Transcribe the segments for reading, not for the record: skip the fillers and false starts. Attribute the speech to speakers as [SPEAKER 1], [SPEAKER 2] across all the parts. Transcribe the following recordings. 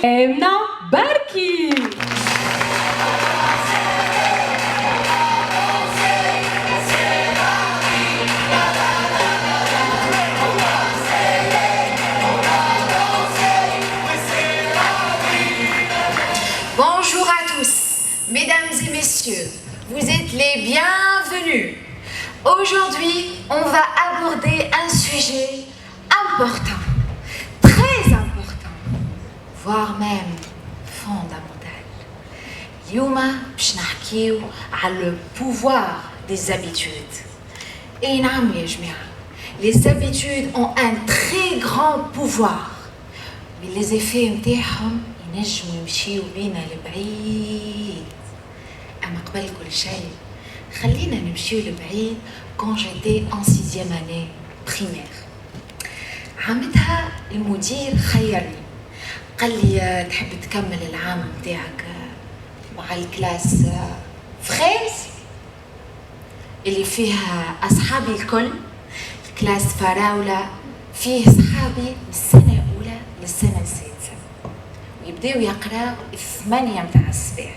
[SPEAKER 1] آمنة بركي.
[SPEAKER 2] Bonjour à tous, mesdames et messieurs, vous êtes les bienvenus. Aujourd'hui, on va aborder un sujet important, très important, voire même fondamental. اليوم باش نحكيو على le pouvoir des habitudes. Et نعم يا جماعة, les habitudes ont un très grand pouvoir, mais les effets نتاعهم ينجموا يمشيو بينا لبعيد. أما قبل كل شيء خلينا نمشيو لبعيد. quand j'étais en 6e année primaire, عامتها المدير خيرني قال لي تحب تكمل العام نتاعك مع الكلاس فريز اللي فيها أصحابي الكل، الكلاس فراولة فيه صحابي من السنة الأولى للسنة السادسة ويبداو يقراو 8 متاع الصباح،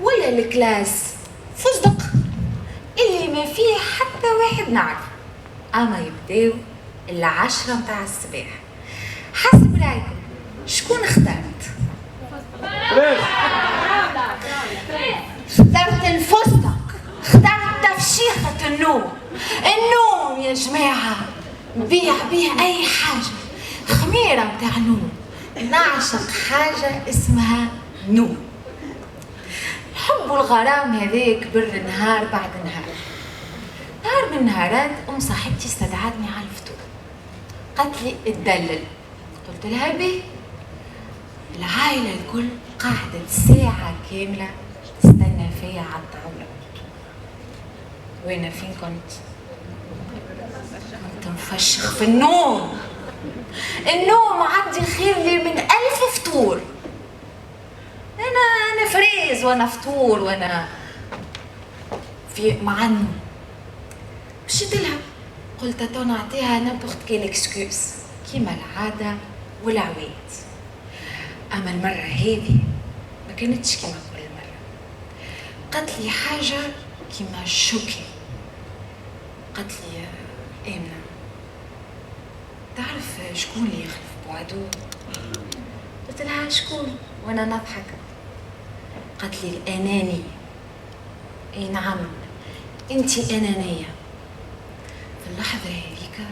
[SPEAKER 2] ولا الكلاس فستق اللي ما فيه حتى واحد نعرف أما يبداو 10 متاع الصباح. حسب رايكم شكون اخترت؟ اخترت الفستق، اخترت تفشيخة النوم. النوم يا جماعة نبيع بيه أي حاجة، خميرة متاع نوم، نعشق حاجة اسمها نوم. الحب والغرام هذاك بر نهار بعد نهار. نهار من النهارات صاحبتي استدعتني على الفطور، قالت لي اتدلل. قلت لها بيه. العائلة الكل قعدت ساعة كاملة تستنى فيا على الطاولة. وين فين كنت مفشخ في النوم. النوم عندي خير لي من 1000 فطور. أنا فريز وأنا فطور وأنا في مع النوم. مشيت لها قلت تو نعطيها نبوخت كيل اكسكيوز كيما العادة والعواد. أما المرة هذه ما كانتش كيما كل مرة. قالت لي حاجة كيما شوكي. قالت لي آمنة تعرف شكون اللي يخلف بوعدو؟ قلت لها شكون وانا نضحك. قالت لي الأناني. اي نعم انتي أنانية. في اللحظة هذيك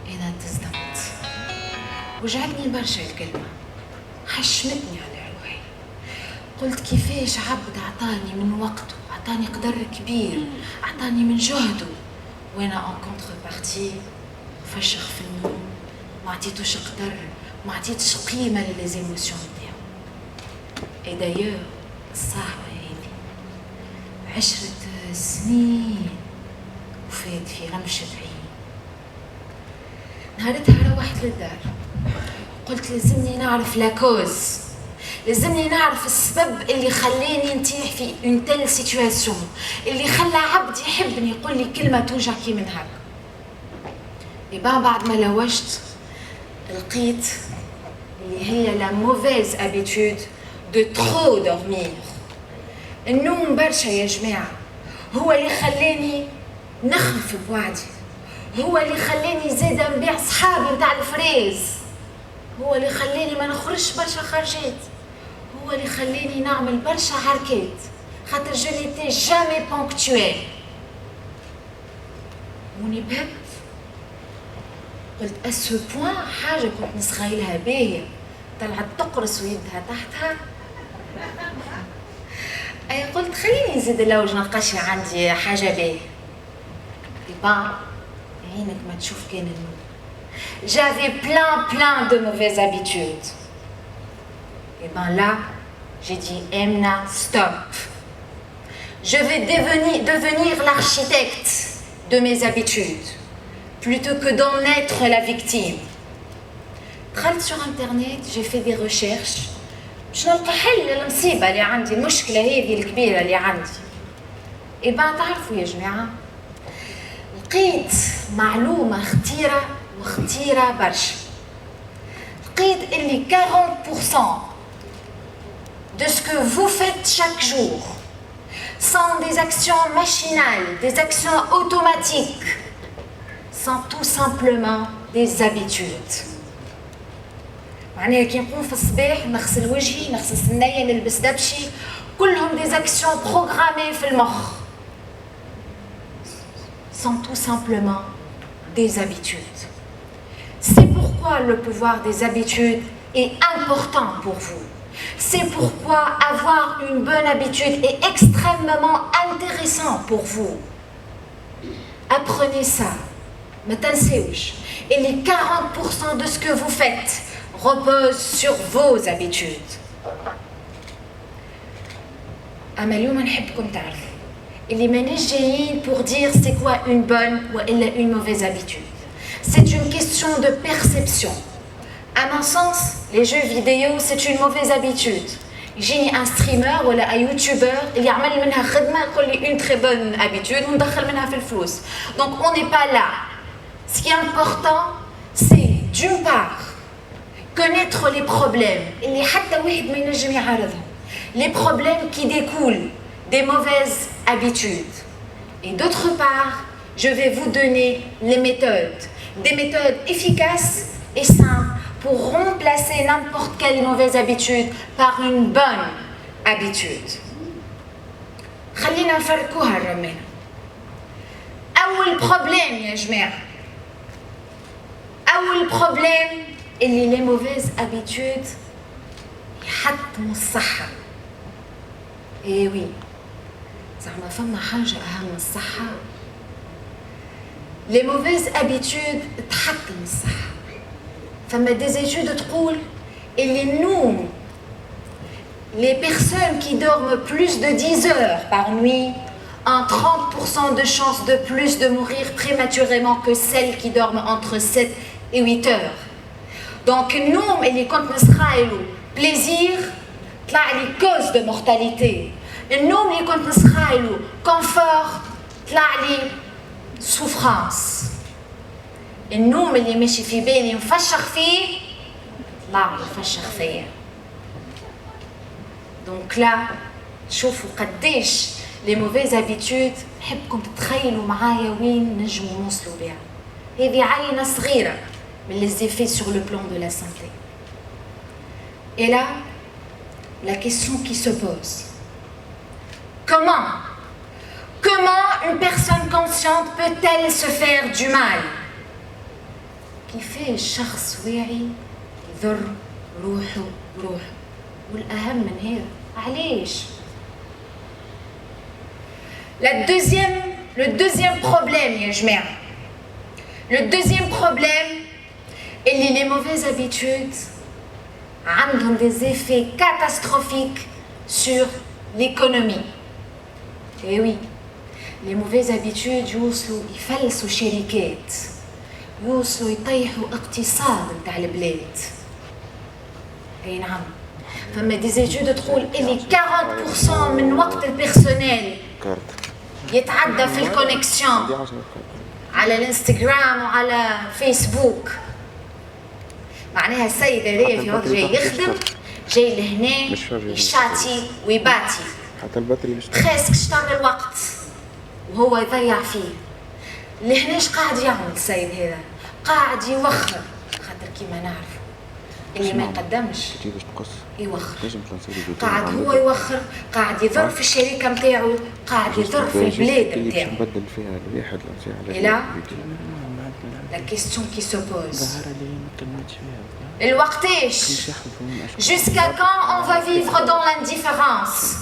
[SPEAKER 2] انا تصدمت، وجعتني برشا الكلمة، حشمتني على روحي. قلت كيفاش عبد عطاني من وقته، عطاني قدر كبير، عطاني من جهده، وانا ان كونتر بارتي فشخ في النوم، ما عطيتوش قدر، ما عطيتش قيمة لليزيموسيون نتاعو. اي دايور الصاحبة هذي 10 سنين وفات في رمشة عين. نهارتها روحت للدار، قلت لازمني نعرف لاكوز، لازمني نعرف السبب اللي خلاني نتيح في اون تيل سيتواسيون، اللي خلى عبد يحبني يقول لي كلمة توجع كي من هكا. يبقى بعد ما لوجت لقيت اللي هي لا موفيز ابيتود دو ترو دورمير. النوم برشا يا جماعة هو اللي خلاني نخلف بوعدي، هو اللي خلاني زاده نبيع صحابي متاع الفريز، هو اللي خلاني ما نخرجش برشا خرجات، هو اللي خلاني نعمل برشا حركات، خاطر جو نيتي جامي بونكتويل. ونبهت قلت اسو بوان حاجه كنت نسخيلها باهيه طلعت تقرص ويدها تحتها. اي قلت خليني نزيد اللوج نلقاش عندي حاجه باهيه. يبا عينك ما تشوف كان النور. J'avais plein de mauvaises habitudes. Et ben là, j'ai dit Emna, stop. Je vais devenir l'architecte de mes habitudes, plutôt que d'en être la victime. دخلت sur internet, j'ai fait des recherches. باش نلقى حل للمصيبة اللي عندي، المشكلة هذه الكبيرة اللي عندي. Et ben تعرفوا يا جماعة، لقيت معلومة خطيرة برشا. لقيت اللي 40% de ce que vous faites chaque jour sont des actions machinales, des actions automatiques, sont tout simplement des habitudes. معناها كي نقوم في الصباح نغسل وجهي نغسل سنايا نلبس دبشي كلهم des actions programmées في المخ sont tout simplement des habitudes. C'est pourquoi le pouvoir des habitudes est important pour vous. C'est pourquoi avoir une bonne habitude est extrêmement intéressant pour vous. Apprenez ça. ما تنسوش. Et les 40% de ce que vous faites repose sur vos habitudes. أما اليوم نحبكم تعرفوا اللي ماناش جايين pour dire c'est quoi une bonne ou une mauvaise habitude. C'est une question de perception. À mon sens, les jeux vidéo c'est une mauvaise habitude. يجيني un streamer ولا un youtuber اللي يعمل منها خدمة يقول لي une très bonne habitude وندخل منها في الفلوس. Donc on n'est pas là. Ce qui est important, c'est d'une part connaître les problèmes اللي حتى واحد ما ينجم يعارضهم. Les problèmes qui découlent des mauvaises habitudes. Et d'autre part, je vais vous donner les méthodes, des méthodes efficaces et simples pour remplacer n'importe quelle mauvaise habitude par une bonne habitude. خلينا نفركوها الرمانة. أول problème يا جماعة. أول problème اللي les mauvaises habitudes يحطموا الصحة. إيه وي. زعما فما حاجة أهم من الصحة. Les mauvaises habitudes تحطم الصحة. فما des études تقول اللي النوم les personnes qui dorment plus de 10 heures par nuit ont 30% de chances de plus de mourir prématurément que celles qui dorment entre 7 et 8 heures. Donc النوم اللي كنت نسخايلو plaisir طلع لي cause de mortalité. النوم اللي كنت نسخايلو confort طلع لي souffrance. النوم اللي ماشي في بالي نفشخ فيه طلع لي نفشخ فيا. دونك لا شوفوا قديش les mauvaises habitudes نحبكم تتخيلوا معايا وين نجموا نوصلوا بها. هذه عينة صغيرة من les effets sur le plan de la santé. Et là, la question qui se pose. Comment une personne consciente peut-elle se faire du mal? كيفاش شخص واعي يضر روحه والأهم من هذا علاش؟ Le deuxième problème يا جماعة. Le deuxième problème est les mauvaises habitudes ont des effets catastrophiques sur l'économie. Et oui, les mauvaises habitudes يفلسوا شركات يوصلوا يطيحوا اقتصاد نتاع البلاد. اي نعم فما des études تقول اللي 40% من وقت البيرسونيل يتعدى في الكونيكسيون على الانستغرام وعلى فيسبوك. معناها السيد هذايا في وقت جاي يخدم جاي لهنا يشاتي ويباتي خاسك شطر الوقت وهو يضيع فيه. لهناش قاعد يعمل السيد هذا قاعد يوخر خاطر كيما نعرف اللي ما يقدمش يوخر. قاعد هو يوخر قاعد يضر في الشركة متاعو قاعد يضر في البلاد متاعو. Et là, la question qui se pose. الوقتاش jusqu'à quand on va vivre dans l'indifférence?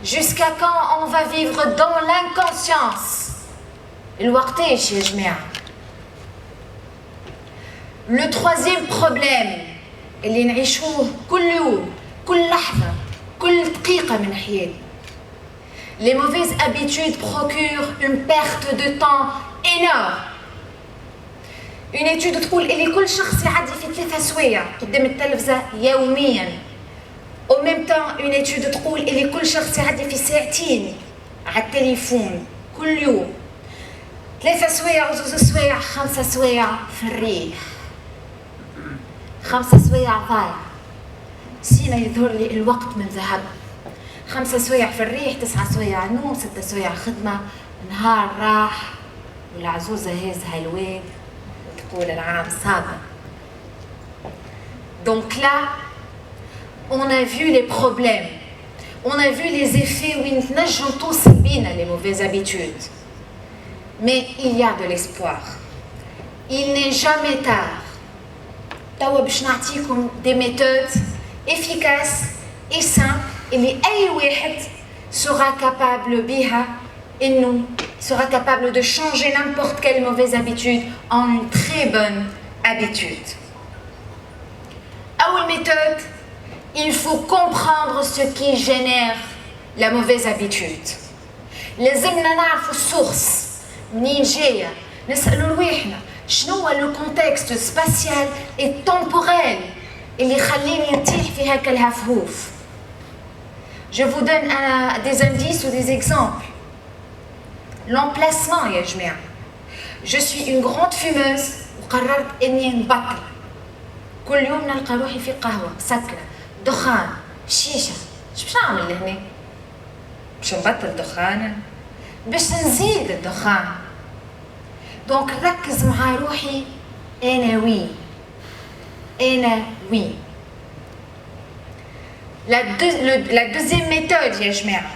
[SPEAKER 2] Jusqu'à quand on va vivre dans l'inconscience? الوقتاش يا جماعة. Le troisième problème اللي نعيشوه كل يوم كل لحظة كل دقيقة من حياتنا. Les mauvaises habitudes procurent une perte de temps énorme. Une étude تقول اللي كل شخص يعدي في 3 سوايع قدام التلفزة يومياً. Au même temps une étude تقول اللي كل شخص يعدي في 2 ساعات على التليفون كل يوم. 3 سوايع و2 سوايع 5 سوايع في الريح. 5 سوايع ضايع. سينا يظهر لي الوقت من ذهب. 5 سوايع في الريح، 9 سوايع نوم، 6 سوايع خدمة، نهار راح والعزوزة هازها الواد وتقول العام صابة. Donc là, on a vu les problèmes, on a vu les effets où ils نجموا توصل بينا les mauvaises habitudes. Mais il y a de l'espoir. Il n'est jamais tard. توا باش نعطيكم des méthodes efficaces et simples اللي أي واحد sera capable بها إنه sera capable de changer n'importe quelle mauvaise habitude en une très bonne habitude. أول méthode, il faut comprendre ce qui génère la mauvaise habitude. لازمنا نعرفوا السورس منين جاية، نسألوا رواحنا شنو هو لو كونتكست سباسيال et temporel اللي يخليني نطيح في هكا الهفهوف. Je vous donne des indices ou des exemples. L'emplacement يا جماعة. Je suis une grande fumeuse وقررت إني نبطل. كل يوم نلقى روحي في قهوة مسكرة، دخان، شيشة. شو باش نعمل لهنا؟ باش نبطل دخان؟ باش نزيد الدخان. دونك نركز مع روحي أنا وين. La deuxième méthode يا جماعة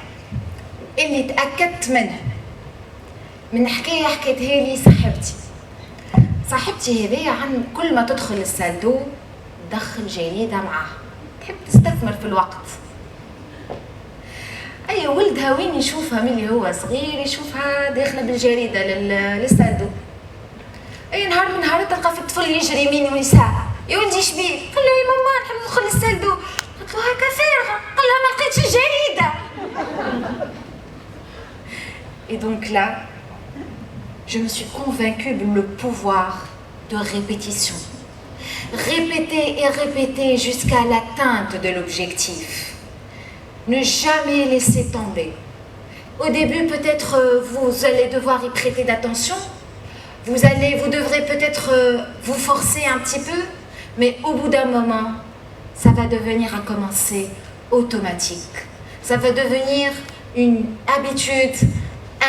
[SPEAKER 2] اللي تأكدت منها من حكاية حكيتها لي صاحبتي هذيا عن كل ما تدخل السالدو تدخل جريدة معاها، تحب تستثمر في الوقت. أي ولدها وين يشوفها ملي هو صغير يشوفها داخلة بالجريدة للسالدو. أي نهار من نهار تلقى في الطفل يجري يمين ويسار، يا ولدي شبيه؟ قال لها يا ماما نحب ندخل السالدو. قلت له هكا فارغة، قال لها ما لقيتش الجريدة. Et donc là, je me suis convaincue de le pouvoir de répétition. Répéter et répéter jusqu'à l'atteinte de l'objectif. Ne jamais laisser tomber. Au début, peut-être vous allez devoir y prêter d'attention. Vous devrez peut-être vous forcer un petit peu, mais au bout d'un moment, ça va devenir à commencer automatique. Ça va devenir une habitude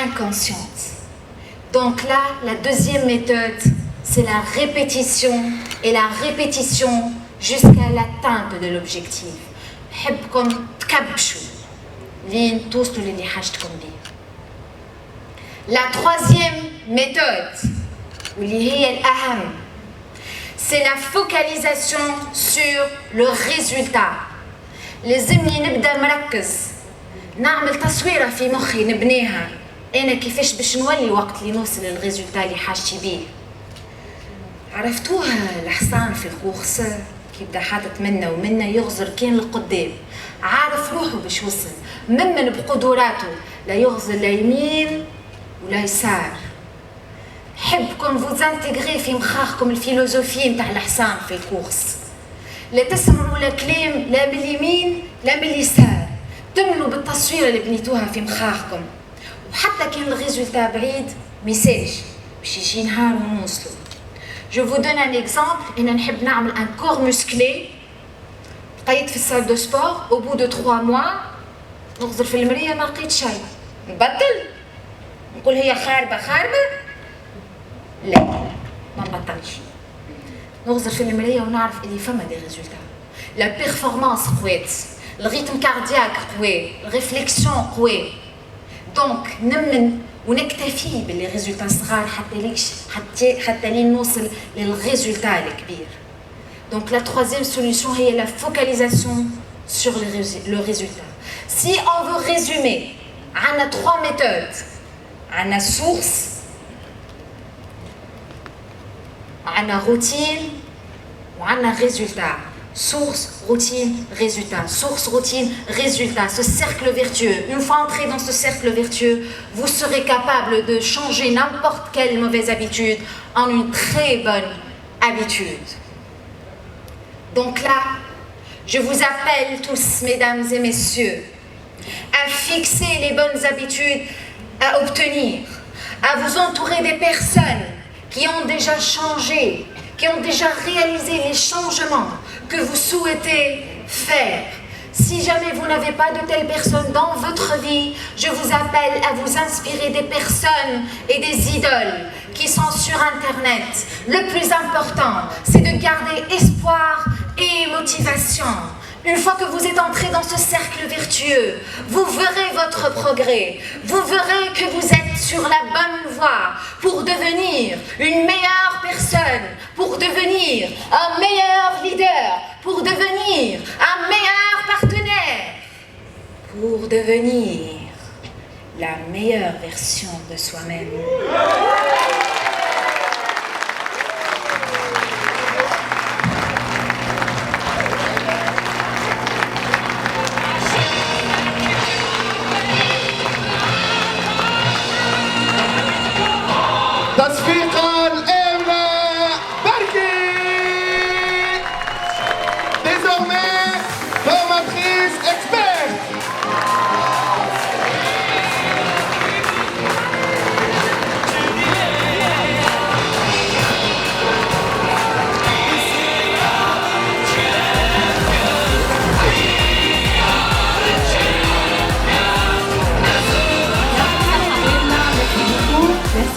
[SPEAKER 2] inconsciente. Donc là, la deuxième méthode, c'est la répétition et la répétition jusqu'à l'atteinte de l'objectif. حبكم تكبشوا لين توصلوا للي حاجتكم بيه. La troisième méthode, واللي هي الأهم, c'est la focalisation sur le résultat. لازمني نبدأ مركز، نعمل تصويرة في مخي نبنيها أنا كيفاش باش نولي وقت اللي نوصل للريزولتا اللي حاجتي بيه. عرفتوها الحصان في الكورس كيبدا حاطط منا ومنا يغزر كان لقدام، عارف روحه باش يوصل من بقدراته، لا يغزر لا يمين ولا يسار. حبكم فوز انتغري في مخاخكم الفيلوزوفي نتاع الحصان في الكورس، لا تسمعوا لا كلام لا من اليمين لا من اليسار، تملوا بالتصويره اللي بنيتوها في مخاخكم، وحتى كان الريزولتا بعيد ميساج باش يجي نهار ونوصلوا. Je vous donne un exemple. أنا نحب نعمل un corps musclé. بقيت في السال دو سبور، au bout de 3 mois نغزر في المراية ما لقيت شيء، نبطل نقول هي خاربة لا ما نبطلش، نغزر في المراية ونعرف اللي فما دي ريزولتا. لا بيرفورمانس قوات، الريتم كاردياك قوي، الريفليكسيون قوي. دونك نمن ونكتفي باللي ريزولتا صغار حتى لين نوصل للريزولتا الكبير. Donc la troisième solution est la focalisation sur le résultat. Si on veut résumer, on a 3 méthodes. On a source, on a routine, on a résultat. Source, routine, résultat. Source, routine, résultat. Ce cercle vertueux. Une fois entré dans ce cercle vertueux, vous serez capable de changer n'importe quelle mauvaise habitude en une très bonne habitude. Donc là, je vous appelle tous, mesdames et messieurs, à fixer les bonnes habitudes à obtenir, à vous entourer des personnes qui ont déjà changé, qui ont déjà réalisé les changements que vous souhaitez faire. Si jamais vous n'avez pas de telles personnes dans votre vie, je vous appelle à vous inspirer des personnes et des idoles qui sont sur Internet. Le plus important, c'est de garder espoir et motivation. Une fois que vous êtes entré dans ce cercle vertueux, vous verrez votre progrès. Vous verrez que vous êtes sur la bonne voie pour devenir une meilleure personne, pour devenir un meilleur leader, pour devenir un meilleur partenaire, pour devenir la meilleure version de soi-même.